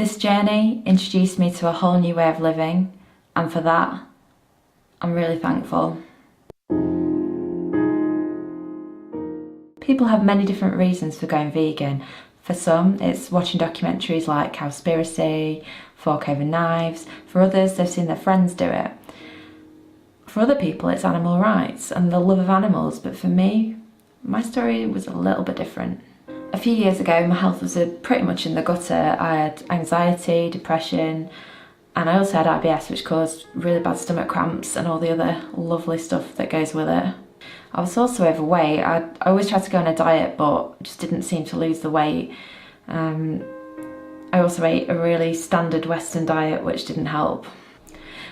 This journey introduced me to a whole new way of living, and for that, I'm really thankful. People have many different reasons for going vegan. For some, it's watching documentaries like Cowspiracy, Fork Over Knives. For others, they've seen their friends do it. For other people, it's animal rights and the love of animals, but for me, my story was a little bit different. A few years ago, my health was pretty much in the gutter. I had anxiety, depression, and I also had IBS, which caused really bad stomach cramps and all the other lovely stuff that goes with it. I was also overweight. I always tried to go on a diet, but just didn't seem to lose the weight. I also ate a really standard Western diet, which didn't help.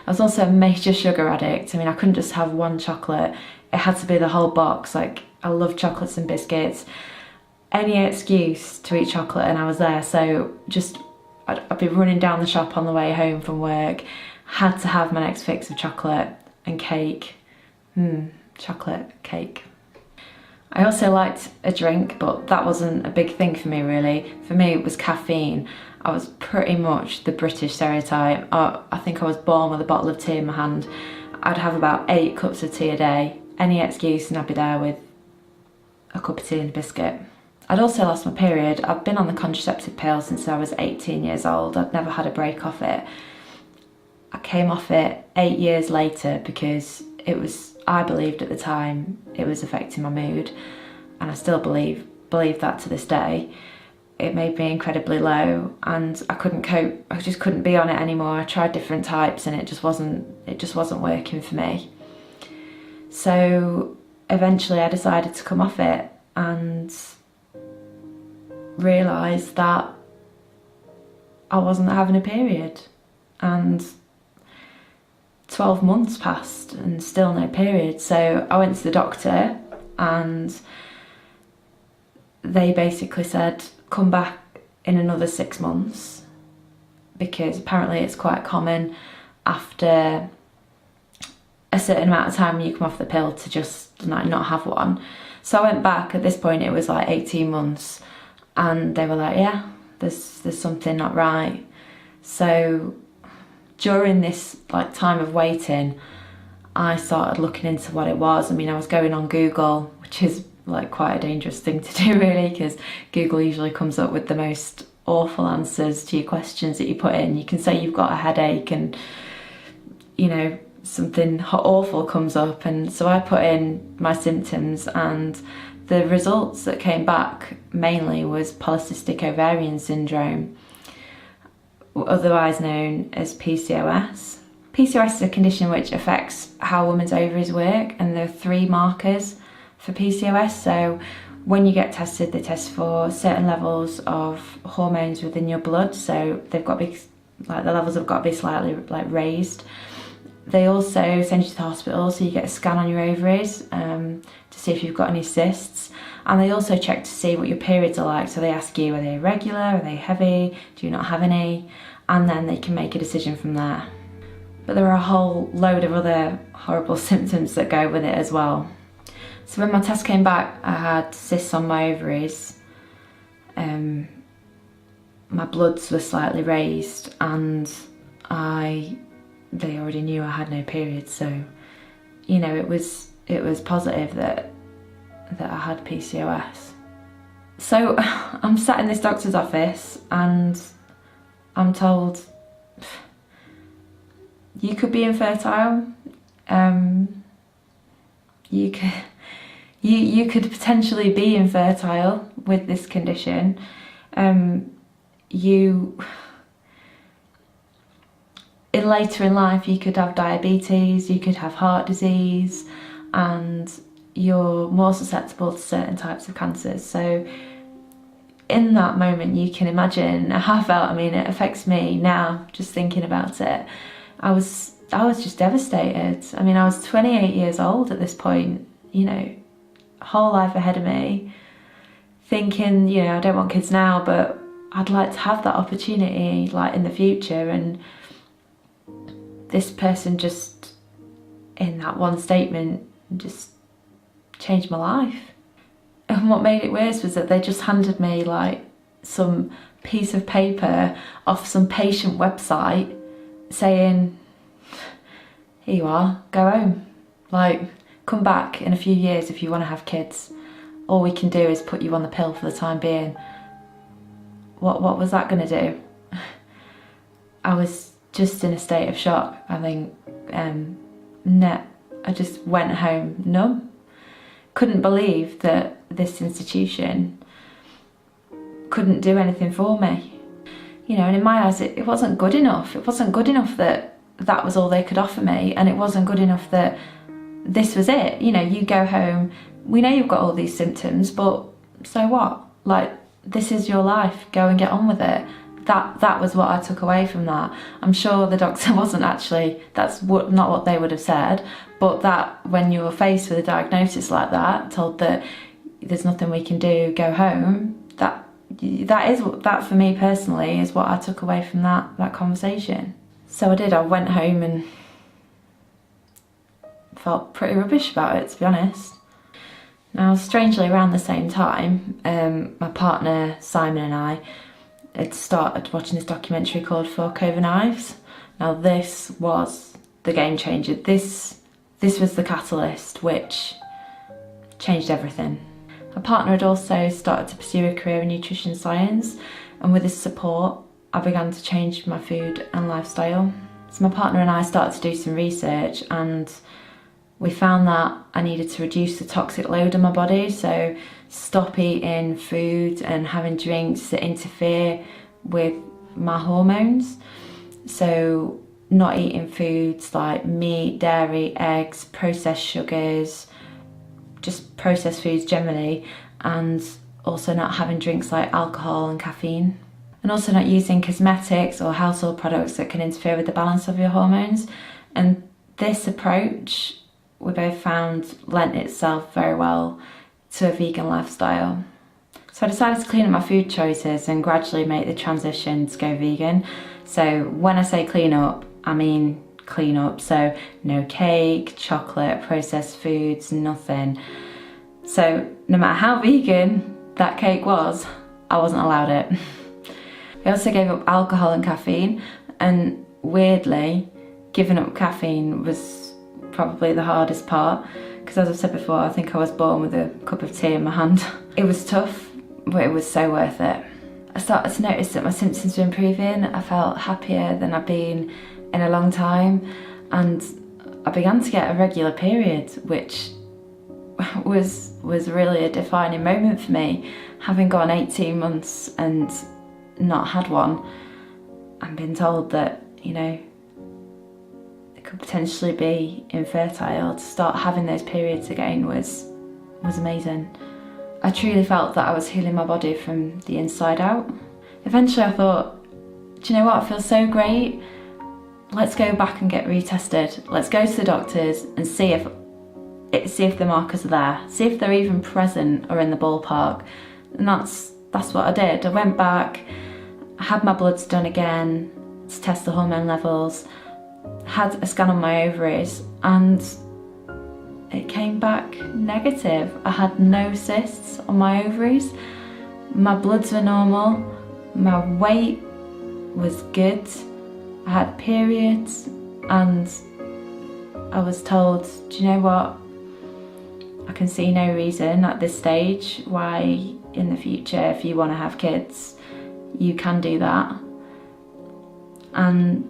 I was also a major sugar addict. I mean, I couldn't just have one chocolate. It had to be the whole box. Like, I love chocolates and biscuits. Any excuse to eat chocolate and I was there. So I'd be running down the shop on the way home from work. Had to have my next fix of chocolate and cake. Chocolate cake. I also liked a drink, but that wasn't a big thing for me really. For me it was caffeine. I was pretty much the British stereotype. I think I was born with a bottle of tea in my hand. I'd have about 8 cups of tea a day. Any excuse and I'd be there with a cup of tea and a biscuit. I'd also lost my period. I'd been on the contraceptive pill since I was 18 years old. I'd never had a break off it. I came off it 8 years later because I believed at the time it was affecting my mood, and I still believe that to this day. It made me incredibly low and I couldn't cope. I just couldn't be on it anymore. I tried different types and it just wasn't working for me. So eventually I decided to come off it and realised that I wasn't having a period, and 12 months passed and still no period. So I went to the doctor and they basically said, come back in another 6 months, because apparently it's quite common after a certain amount of time when you come off the pill to just like not have one. So I went back. At this point it was like 18 months and they were like, yeah, there's something not right. So during this like time of waiting, I started looking into what it was. I mean, I was going on Google, which is like quite a dangerous thing to do really, because Google usually comes up with the most awful answers to your questions that you put in. You can say you've got a headache and, you know, something awful comes up. And so I put in my symptoms and the results that came back mainly was polycystic ovarian syndrome, otherwise known as PCOS. PCOS is a condition which affects how a woman's ovaries work, and there are 3 markers for PCOS. So when you get tested, they test for certain levels of hormones within your blood. So they've got to be, like, the levels have got to be slightly like raised. They also send you to the hospital, so you get a scan on your ovaries to see if you've got any cysts. And they also check to see what your periods are like. So they ask you, are they irregular, are they heavy, do you not have any? And then they can make a decision from there. But there are a whole load of other horrible symptoms that go with it as well. So when my test came back, I had cysts on my ovaries. My bloods were slightly raised, and they already knew I had no period. So, you know, it was positive that I had PCOS. So I'm sat in this doctor's office and I'm told, you could be infertile. You could potentially be infertile with this condition. Later in life you could have diabetes, you could have heart disease, and you're more susceptible to certain types of cancers. So in that moment you can imagine how I felt. I mean, it affects me now just thinking about it. I was just devastated. I mean, I was 28 years old at this point, you know, whole life ahead of me, thinking, you know, I don't want kids now, but I'd like to have that opportunity like in the future. And this person just, in that one statement, just changed my life. And what made it worse was that they just handed me like some piece of paper off some patient website saying, here you are, go home. Like, come back in a few years if you want to have kids. All we can do is put you on the pill for the time being. What was that going to do? I was just in a state of shock. I think, I just went home numb. Couldn't believe that this institution couldn't do anything for me. You know, and in my eyes, it wasn't good enough. It wasn't good enough that that was all they could offer me, and it wasn't good enough that this was it. You know, you go home, we know you've got all these symptoms, but so what? Like, this is your life, go and get on with it. That was what I took away from that. I'm sure the doctor wasn't actually, not what they would have said, but that when you were faced with a diagnosis like that, told that there's nothing we can do, go home, that for me personally is what I took away from that conversation. So I did, I went home and felt pretty rubbish about it, to be honest. Now, strangely, around the same time, my partner Simon and I had started watching this documentary called Fork Over Knives. Now, this was the game changer. This was the catalyst which changed everything. My partner had also started to pursue a career in nutrition science, and with his support, I began to change my food and lifestyle. So my partner and I started to do some research, and we found that I needed to reduce the toxic load on my body, so stop eating food and having drinks that interfere with my hormones. So not eating foods like meat, dairy, eggs, processed sugars, just processed foods generally, and also not having drinks like alcohol and caffeine. And also not using cosmetics or household products that can interfere with the balance of your hormones. And this approach, we both found, lent itself very well to a vegan lifestyle. So I decided to clean up my food choices and gradually make the transition to go vegan. So when I say clean up, I mean clean up. So no cake, chocolate, processed foods, nothing. So no matter how vegan that cake was, I wasn't allowed it. I also gave up alcohol and caffeine, and weirdly, giving up caffeine was probably the hardest part, because as I've said before, I think I was born with a cup of tea in my hand. It was tough, but it was so worth it. I started to notice that my symptoms were improving. I felt happier than I've been in a long time, and I began to get a regular period, which was really a defining moment for me. Having gone 18 months and not had one, and been told that, you know, it could potentially be infertile, to start having those periods again was amazing. I truly felt that I was healing my body from the inside out. Eventually I thought, do you know what, I feel so great, let's go back and get retested. Let's go to the doctors and see if the markers are there, see if they're even present or in the ballpark. And that's what I did. I went back, I had my bloods done again to test the hormone levels, had a scan on my ovaries, and it came back negative. I had no cysts on my ovaries, my bloods were normal, my weight was good, I had periods, and I was told, do you know what, I can see no reason at this stage why in the future, if you want to have kids, you can do that. And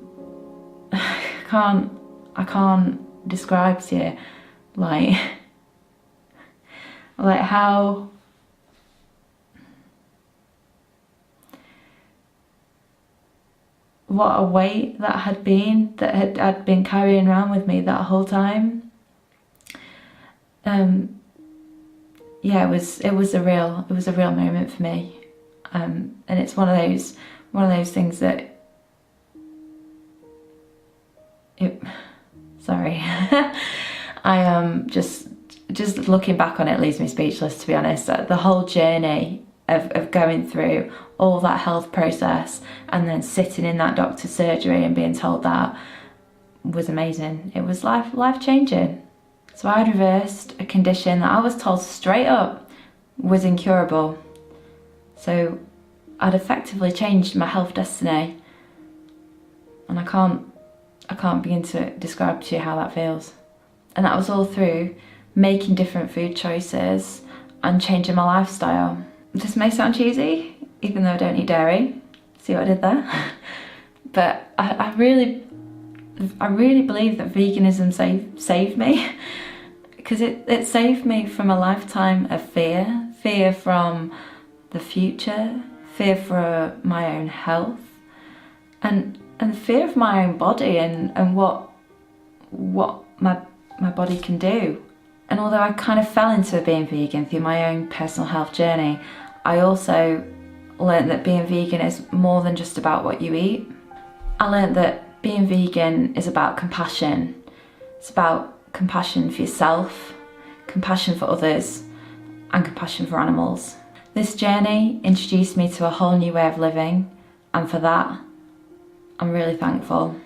I can't describe to you like how what a weight that had been, that I'd been carrying around with me that whole time. Yeah, it was a real moment for me, and it's one of those things that sorry, I just looking back on it leaves me speechless, to be honest. The whole journey of going through all that health process and then sitting in that doctor's surgery and being told that was amazing. It was life changing. So I had reversed a condition that I was told straight up was incurable. So I'd effectively changed my health destiny. And I can't begin to describe to you how that feels. And that was all through making different food choices and changing my lifestyle. This may sound cheesy, even though I don't eat dairy. See what I did there? But I really believe that veganism saved me, because it saved me from a lifetime of fear from the future, fear for my own health, and fear of my own body and what my body can do. And although I kind of fell into being vegan through my own personal health journey, I also learned that being vegan is more than just about what you eat. I learned that being vegan is about compassion. It's about compassion for yourself, compassion for others, and compassion for animals. This journey introduced me to a whole new way of living, and for that, I'm really thankful.